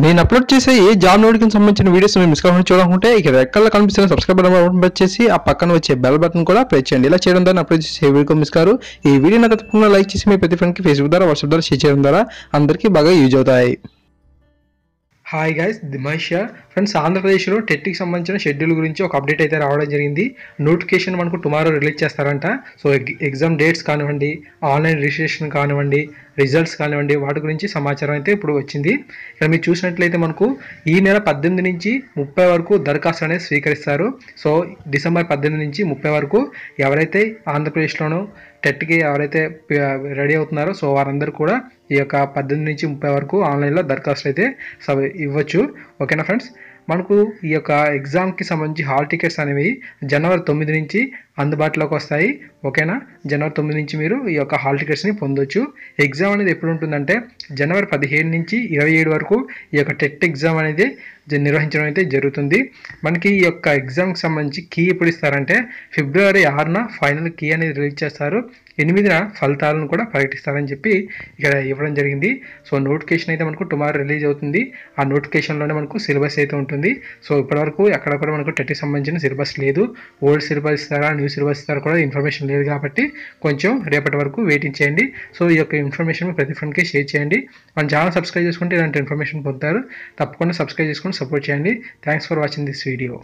నేను అప్లోడ్ చేసే ఏ job notification సంబంధించిన వీడియోస్ మీరు మిస్ కాకుండా చూడాలనుకుంటే ఇక రెక్కల్లో కనిపిస్తున్న సబ్స్క్రైబ్ బటన్ ప్రెస్ చేసి ఆ పక్కన వచ్చే బెల్ బటన్ కూడా ప్రెస్ చేయండి. ఇలా చేయడం ద్వారా అప్లోడ్ చేసే వీడియో మిస్ కారు. ఈ వీడియోని తప్పకుండా లైక్ చేసి మీ ప్రతి ఫ్రెండ్కి ఫేస్బుక్ ద్వారా వాట్సాప్ ద్వారా షేర్ చేయడం ద్వారా అందరికీ బాగా యూజ్ అవుతాయి. Hi guys, Dimesh friends. ఆంధ్రప్రదేశ్లో టెట్కి సంబంధించిన షెడ్యూల్ గురించి ఒక అప్డేట్ అయితే రావడం జరిగింది. నోటిఫికేషన్ మనకు టుమారో రిలీజ్ చేస్తారంట. సో ఎగ్జామ్ డేట్స్ కానివ్వండి, ఆన్లైన్ రిజిస్ట్రేషన్ కానివ్వండి, రిజల్ట్స్ కానివ్వండి, వాటి గురించి సమాచారం అయితే ఇప్పుడు వచ్చింది. ఇక్కడ మీరు చూసినట్లయితే మనకు ఈ నెల 18 నుంచి 30 వరకు దరఖాస్తు అనేది స్వీకరిస్తారు. సో డిసెంబర్ 18 నుంచి 30 వరకు ఎవరైతే ఆంధ్రప్రదేశ్లోనూ టెట్కి ఎవరైతే రెడీ అవుతున్నారో సో వారందరూ కూడా ఈ యొక్క 18 నుంచి 30 వరకు ఆన్లైన్లో దరఖాస్తులు అయితే ఇవ్వచ్చు. ఓకేనా ఫ్రెండ్స్, మనకు ఈ యొక్క ఎగ్జామ్కి సంబంధించి హాల్ టికెట్స్ అనేవి జనవరి 9 నుంచి అందుబాటులోకి వస్తాయి. ఓకేనా, జనవరి 9 నుంచి మీరు ఈ యొక్క హాల్ టికెట్స్ని పొందొచ్చు. ఎగ్జామ్ అనేది ఎప్పుడు ఉంటుందంటే జనవరి 17 నుంచి 27 వరకు ఈ యొక్క టెట్ ఎగ్జామ్ అనేది నిర్వహించడం అయితే జరుగుతుంది. మనకి ఈ యొక్క ఎగ్జామ్కి సంబంధించి కీ ఎప్పుడు ఇస్తారంటే ఫిబ్రవరి 6న ఫైనల్ కీ అనేది రిలీజ్ చేస్తారు. 8న ఫలితాలను కూడా ప్రకటిస్తారని చెప్పి ఇక్కడ ఇవ్వడం జరిగింది. సో నోటిఫికేషన్ అయితే మనకు టుమారో రిలీజ్ అవుతుంది. ఆ నోటిఫికేషన్లోనే మనకు సిలబస్ అయితే ఉంటుంది. సో ఇప్పటివరకు ఎక్కడ కూడా మనకు టెట్కి సంబంధించిన సిలబస్ లేదు. ఓల్డ్ సిలబస్ ఇస్తారా, న్యూ సిలబస్ ఇస్తారా కూడా ఇన్ఫర్మేషన్ లేదు కాబట్టి కొంచెం రేపటి వరకు వెయిటింగ్ చేయండి. సో ఈ యొక్క ఇన్ఫర్మేషన్ ప్రతి ఫ్రెండ్కి షేర్ చేయండి. మన ఛానల్ సబ్స్క్రైబ్ చేసుకుంటే ఇలాంటి ఇన్ఫర్మేషన్ పొందుతారు. తప్పకుండా సబ్స్క్రైబ్ చేసుకుని సపోర్ట్ చేయండి. Thanks for watching this video.